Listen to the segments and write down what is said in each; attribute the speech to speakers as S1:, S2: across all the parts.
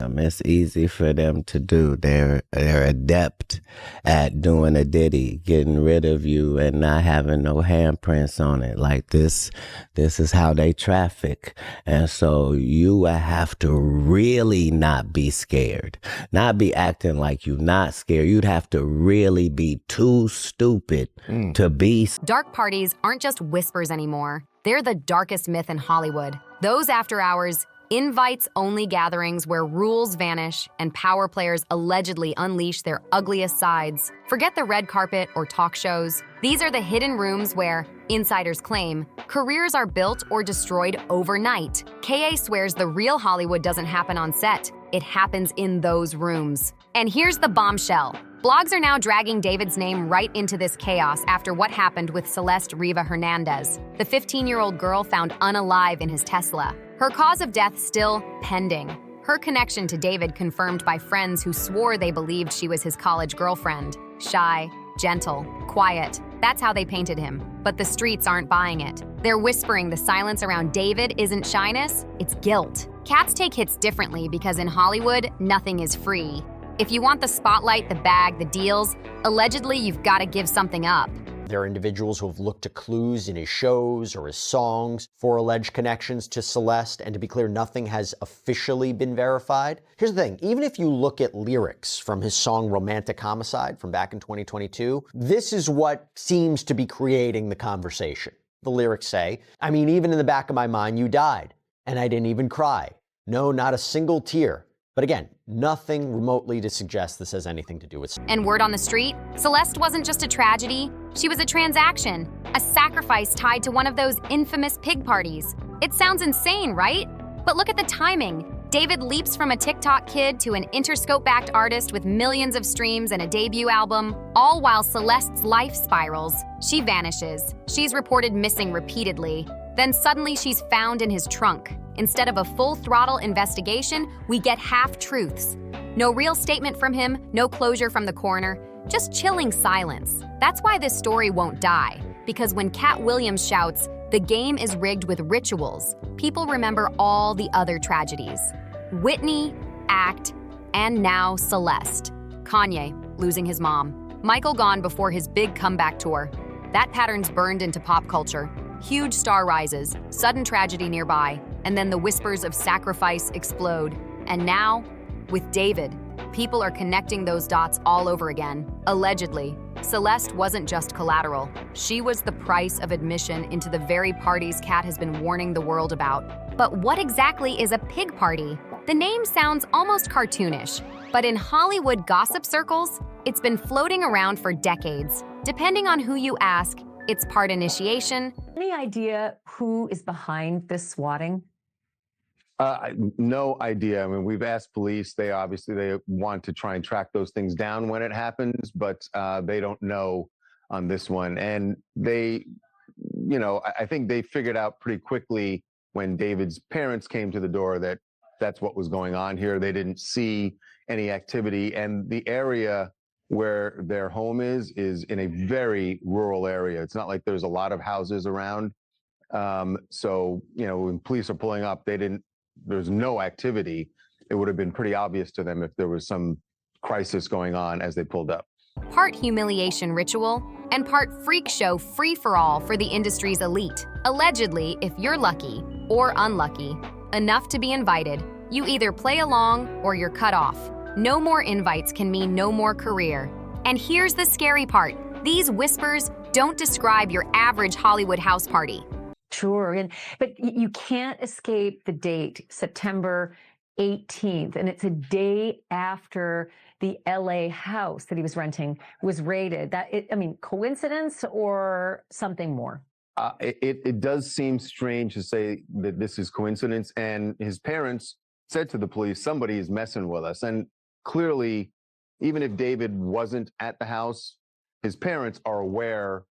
S1: It's easy for them to do. They're adept at doing a ditty, getting rid of you and not having no handprints on it. Like this is how they traffic. And so you will have to really not be scared, not be acting like you're not scared. You'd have to really be too stupid to be.
S2: Dark parties aren't just whispers anymore. They're the darkest myth in Hollywood. Those after hours, invites-only gatherings where rules vanish and power players allegedly unleash their ugliest sides. Forget the red carpet or talk shows. These are the hidden rooms where, insiders claim, careers are built or destroyed overnight. KA swears the real Hollywood doesn't happen on set. It happens in those rooms. And here's the bombshell. Blogs are now dragging David's name right into this chaos after what happened with Celeste Riva Hernandez, the 15-year-old girl found unalive in his Tesla. Her cause of death still pending. Her connection to David confirmed by friends who swore they believed she was his college girlfriend. Shy, gentle, quiet. That's how they painted him. But the streets aren't buying it. They're whispering the silence around David isn't shyness, it's guilt. Cats take hits differently because in Hollywood, nothing is free. If you want the spotlight, the bag, the deals, allegedly you've got to give something up.
S3: There are individuals who have looked to clues in his shows or his songs for alleged connections to Celeste, and to be clear, nothing has officially been verified. Here's the thing, even if you look at lyrics from his song Romantic Homicide from back in 2022, this is what seems to be creating the conversation. The lyrics say, I mean, even in the back of my mind, you died, and I didn't even cry. No, not a single tear. But again, nothing remotely to suggest this has anything to do with...
S2: And word on the street, Celeste wasn't just a tragedy, she was a transaction, a sacrifice tied to one of those infamous pig parties. It sounds insane, right? But look at the timing. David leaps from a TikTok kid to an Interscope-backed artist with millions of streams and a debut album, all while Celeste's life spirals. She vanishes. She's reported missing repeatedly. Then suddenly she's found in his trunk. Instead of a full-throttle investigation, we get half-truths. No real statement from him, no closure from the coroner, just chilling silence. That's why this story won't die, because when Katt Williams shouts, "The game is rigged with rituals," people remember all the other tragedies. Whitney, Act, and now Celeste. Kanye losing his mom. Michael gone before his big comeback tour. That pattern's burned into pop culture. Huge star rises, sudden tragedy nearby, and then the whispers of sacrifice explode. And now, with David, people are connecting those dots all over again. Allegedly, Celeste wasn't just collateral. She was the price of admission into the very parties Katt has been warning the world about. But what exactly is a pig party? The name sounds almost cartoonish, but in Hollywood gossip circles, it's been floating around for decades. Depending on who you ask, it's part initiation.
S4: Any idea who is behind this swatting?
S5: No idea. I mean, we've asked police. They want to try and track those things down when it happens, but they don't know on this one. And they, I think they figured out pretty quickly when David's parents came to the door that that's what was going on here. They didn't see any activity, and the area where their home is in a very rural area. It's not like there's a lot of houses around. So, when police are pulling up, there's no activity. It would have been pretty obvious to them if there was some crisis going on as they pulled up.
S2: Part humiliation ritual and part freak show free-for-all for the industry's elite. Allegedly, if you're lucky or unlucky enough to be invited, you either play along or you're cut off. No more invites can mean no more career. And here's the scary part. These whispers don't describe your average Hollywood house party.
S4: Sure, but you can't escape the date, September 18th, and it's a day after the LA house that he was renting was raided. Coincidence or something more?
S5: It does seem strange to say that this is coincidence, and his parents said to the police, somebody is messing with us. And clearly, even if David wasn't at the house, his parents are aware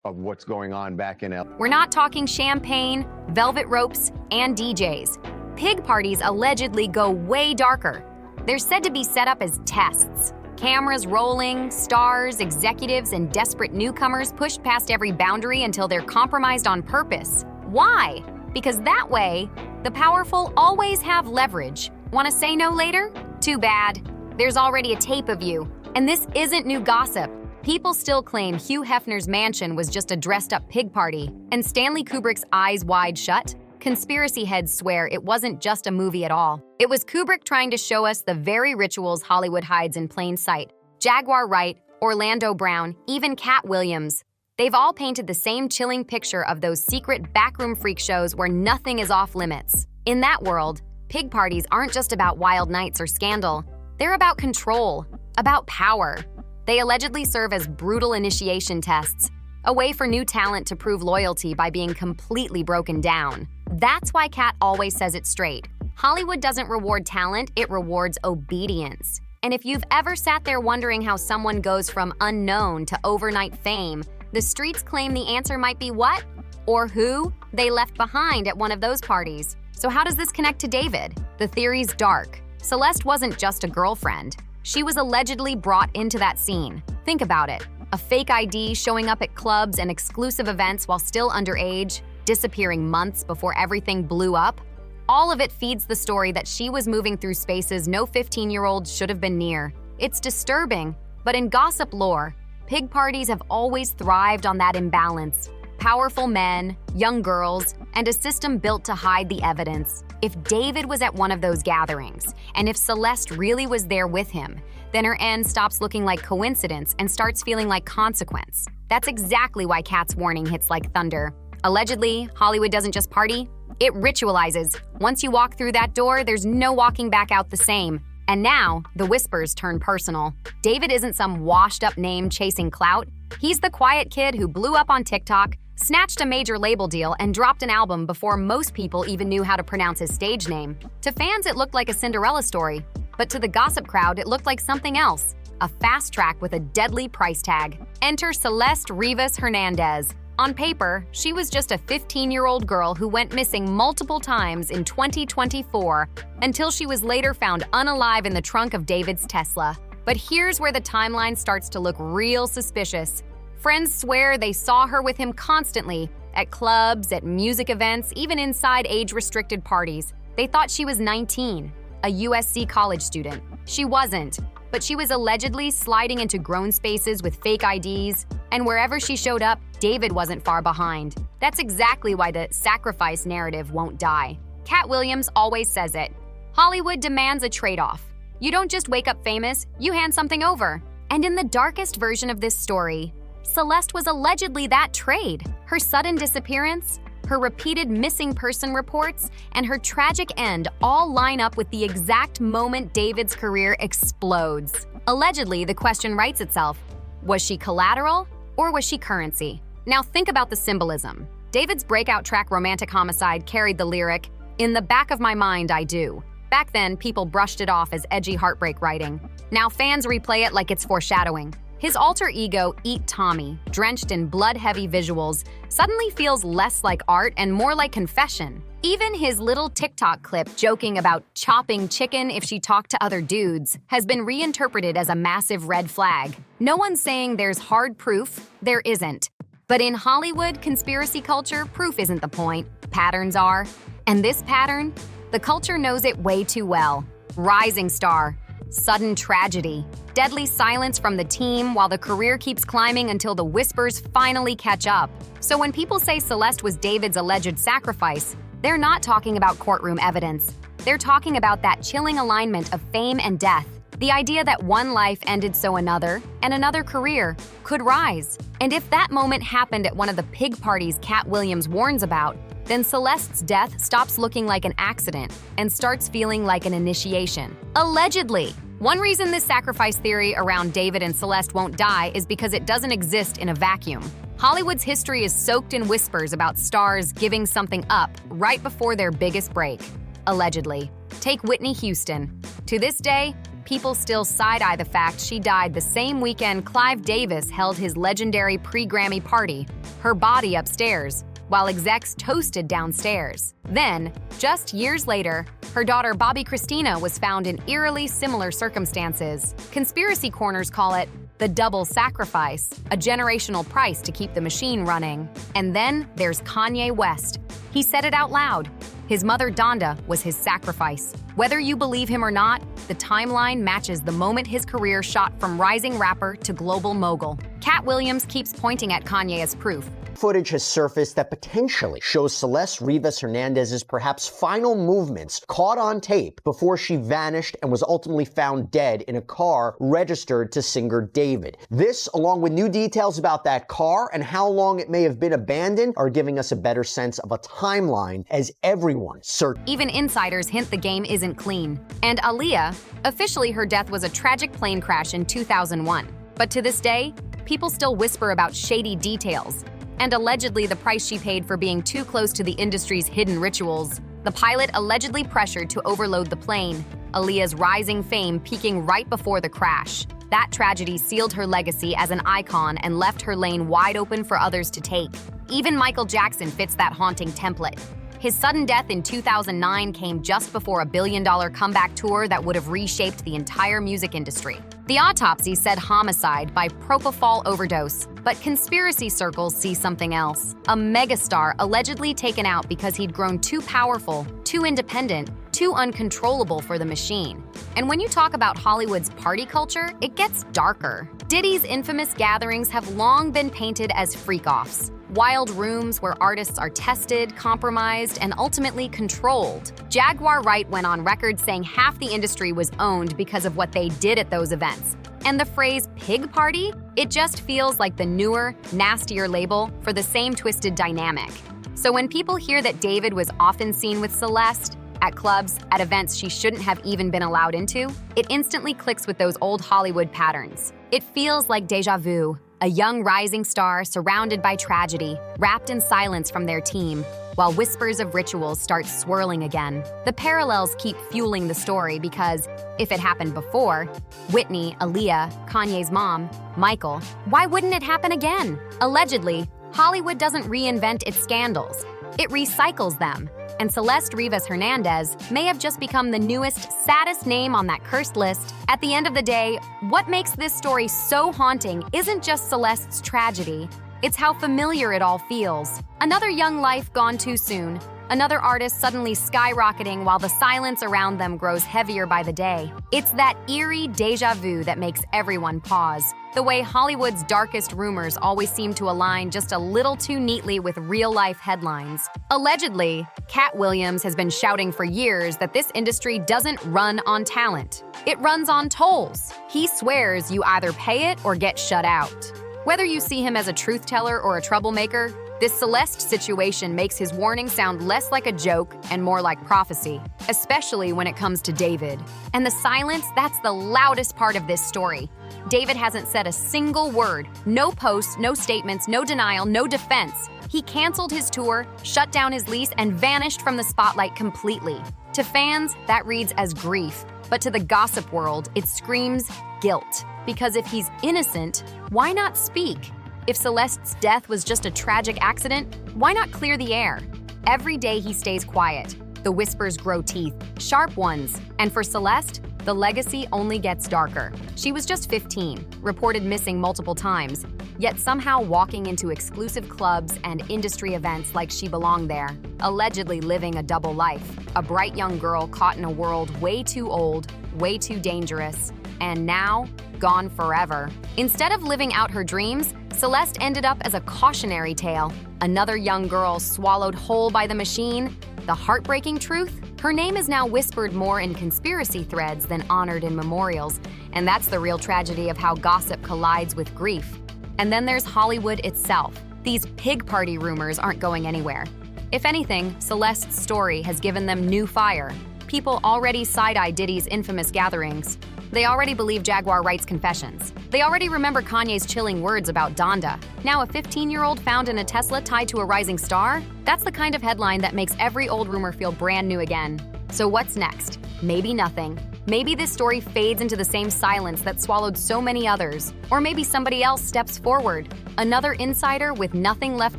S5: of what's going on back in LA.
S2: We're not talking champagne, velvet ropes, and DJs. Pig parties allegedly go way darker. They're said to be set up as tests. Cameras rolling, stars, executives, and desperate newcomers pushed past every boundary until they're compromised on purpose. Why? Because that way, the powerful always have leverage. Want to say no later? Too bad. There's already a tape of you. And this isn't new gossip. People still claim Hugh Hefner's mansion was just a dressed-up pig party, and Stanley Kubrick's Eyes Wide Shut. Conspiracy heads swear it wasn't just a movie at all. It was Kubrick trying to show us the very rituals Hollywood hides in plain sight. Jaguar Wright, Orlando Brown, even Katt Williams. They've all painted the same chilling picture of those secret backroom freak shows where nothing is off limits. In that world, pig parties aren't just about wild nights or scandal. They're about control, about power. They allegedly serve as brutal initiation tests, a way for new talent to prove loyalty by being completely broken down. That's why Katt always says it straight. Hollywood doesn't reward talent, it rewards obedience. And if you've ever sat there wondering how someone goes from unknown to overnight fame, the streets claim the answer might be what? Or who they left behind at one of those parties. So how does this connect to David? The theory's dark. Celeste wasn't just a girlfriend. She was allegedly brought into that scene. Think about it. A fake ID showing up at clubs and exclusive events while still underage, disappearing months before everything blew up. All of it feeds the story that she was moving through spaces no 15-year-old should have been near. It's disturbing, but in gossip lore, pig parties have always thrived on that imbalance. Powerful men, young girls, and a system built to hide the evidence. If David was at one of those gatherings, and if Celeste really was there with him, then her end stops looking like coincidence and starts feeling like consequence. That's exactly why Katt's warning hits like thunder. Allegedly, Hollywood doesn't just party, it ritualizes. Once you walk through that door, there's no walking back out the same. And now, the whispers turn personal. David isn't some washed-up name chasing clout. He's the quiet kid who blew up on TikTok, snatched a major label deal, and dropped an album before most people even knew how to pronounce his stage name. To fans, it looked like a Cinderella story, but to the gossip crowd, it looked like something else. A fast track with a deadly price tag. Enter Celeste Rivas Hernandez. On paper, she was just a 15-year-old girl who went missing multiple times in 2024 until she was later found unalive in the trunk of David's Tesla. But here's where the timeline starts to look real suspicious. Friends swear they saw her with him constantly, at clubs, at music events, even inside age-restricted parties. They thought she was 19, a USC college student. She wasn't, but she was allegedly sliding into grown spaces with fake IDs, and wherever she showed up, David wasn't far behind. That's exactly why the sacrifice narrative won't die. Katt Williams always says it. Hollywood demands a trade-off. You don't just wake up famous, you hand something over. And in the darkest version of this story, Celeste was allegedly that trade. Her sudden disappearance, her repeated missing person reports, and her tragic end all line up with the exact moment David's career explodes. Allegedly, the question writes itself. Was she collateral or was she currency? Now think about the symbolism. David's breakout track Romantic Homicide carried the lyric, "In the back of my mind, I do." Back then, people brushed it off as edgy heartbreak writing. Now fans replay it like it's foreshadowing. His alter ego, Eat Tommy, drenched in blood-heavy visuals, suddenly feels less like art and more like confession. Even his little TikTok clip joking about chopping chicken if she talked to other dudes has been reinterpreted as a massive red flag. No one's saying there's hard proof, there isn't. But in Hollywood conspiracy culture, proof isn't the point, patterns are. And this pattern, the culture knows it way too well. Rising star, sudden tragedy, deadly silence from the team while the career keeps climbing until the whispers finally catch up. So when people say Celeste was David's alleged sacrifice, they're not talking about courtroom evidence. They're talking about that chilling alignment of fame and death. The idea that one life ended so another, and another career, could rise. And if that moment happened at one of the pig parties Katt Williams warns about, then Celeste's death stops looking like an accident and starts feeling like an initiation. Allegedly! One reason this sacrifice theory around David and Celeste won't die is because it doesn't exist in a vacuum. Hollywood's history is soaked in whispers about stars giving something up right before their biggest break. Allegedly. Take Whitney Houston. To this day, people still side-eye the fact she died the same weekend Clive Davis held his legendary pre-Grammy party, her body upstairs, while execs toasted downstairs. Then, just years later, her daughter Bobby Christina was found in eerily similar circumstances. Conspiracy corners call it the double sacrifice, a generational price to keep the machine running. And then there's Kanye West. He said it out loud. His mother, Donda, was his sacrifice. Whether you believe him or not, the timeline matches the moment his career shot from rising rapper to global mogul. Katt Williams keeps pointing at Kanye as proof.
S3: Footage has surfaced that potentially shows Celeste Rivas Hernandez's perhaps final movements caught on tape before she vanished and was ultimately found dead in a car registered to singer David. This, along with new details about that car and how long it may have been abandoned, are giving us a better sense of a timeline as everyone searches.
S2: Even insiders hint the game isn't clean. And Aaliyah, officially her death was a tragic plane crash in 2001. But to this day, people still whisper about shady details. And allegedly the price she paid for being too close to the industry's hidden rituals. The pilot allegedly pressured to overload the plane, Aaliyah's rising fame peaking right before the crash. That tragedy sealed her legacy as an icon and left her lane wide open for others to take. Even Michael Jackson fits that haunting template. His sudden death in 2009 came just before a billion-dollar comeback tour that would have reshaped the entire music industry. The autopsy said homicide by propofol overdose, but conspiracy circles see something else. A megastar allegedly taken out because he'd grown too powerful, too independent, too uncontrollable for the machine. And when you talk about Hollywood's party culture, it gets darker. Diddy's infamous gatherings have long been painted as freak-offs. Wild rooms where artists are tested, compromised, and ultimately controlled. Jaguar Wright went on record saying half the industry was owned because of what they did at those events. And the phrase pig party? It just feels like the newer, nastier label for the same twisted dynamic. So when people hear that David was often seen with Celeste, at clubs, at events she shouldn't have even been allowed into, it instantly clicks with those old Hollywood patterns. It feels like déjà vu. A young rising star surrounded by tragedy, wrapped in silence from their team, while whispers of rituals start swirling again. The parallels keep fueling the story because, if it happened before, Whitney, Aaliyah, Kanye's mom, Michael, why wouldn't it happen again? Allegedly, Hollywood doesn't reinvent its scandals. It recycles them. And Celeste Rivas Hernandez may have just become the newest, saddest name on that cursed list. At the end of the day, what makes this story so haunting isn't just Celeste's tragedy, it's how familiar it all feels. Another young life gone too soon, another artist suddenly skyrocketing while the silence around them grows heavier by the day. It's that eerie déjà vu that makes everyone pause. The way Hollywood's darkest rumors always seem to align just a little too neatly with real-life headlines. Allegedly, Katt Williams has been shouting for years that this industry doesn't run on talent. It runs on tolls. He swears you either pay it or get shut out. Whether you see him as a truth-teller or a troublemaker, this Celeste situation makes his warning sound less like a joke and more like prophecy, especially when it comes to David. And the silence, that's the loudest part of this story. David hasn't said a single word, no posts, no statements, no denial, no defense. He canceled his tour, shut down his lease, and vanished from the spotlight completely. To fans, that reads as grief, but to the gossip world, it screams guilt. Because if he's innocent, why not speak? If Celeste's death was just a tragic accident, why not clear the air? Every day he stays quiet. The whispers grow teeth, sharp ones. And for Celeste, the legacy only gets darker. She was just 15, reported missing multiple times, yet somehow walking into exclusive clubs and industry events like she belonged there, allegedly living a double life. A bright young girl caught in a world way too old, way too dangerous, and now gone forever. Instead of living out her dreams, Celeste ended up as a cautionary tale. Another young girl swallowed whole by the machine. The heartbreaking truth? Her name is now whispered more in conspiracy threads than honored in memorials, and that's the real tragedy of how gossip collides with grief. And then there's Hollywood itself. These pig party rumors aren't going anywhere. If anything, Celeste's story has given them new fire. People already side-eye Diddy's infamous gatherings. They already believe Jaguar Wright's confessions. They already remember Kanye's chilling words about Donda. Now a 15-year-old found in a Tesla tied to a rising star? That's the kind of headline that makes every old rumor feel brand new again. So what's next? Maybe nothing. Maybe this story fades into the same silence that swallowed so many others. Or maybe somebody else steps forward. Another insider with nothing left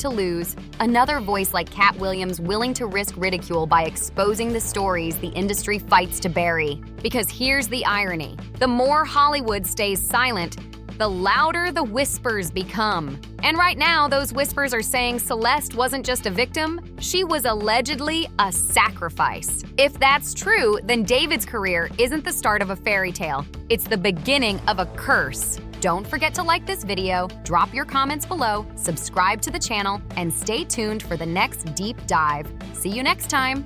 S2: to lose. Another voice like Katt Williams willing to risk ridicule by exposing the stories the industry fights to bury. Because here's the irony. The more Hollywood stays silent, the louder the whispers become. And right now, those whispers are saying Celeste wasn't just a victim, she was allegedly a sacrifice. If that's true, then David's career isn't the start of a fairy tale. It's the beginning of a curse. Don't forget to like this video, drop your comments below, subscribe to the channel, and stay tuned for the next deep dive. See you next time.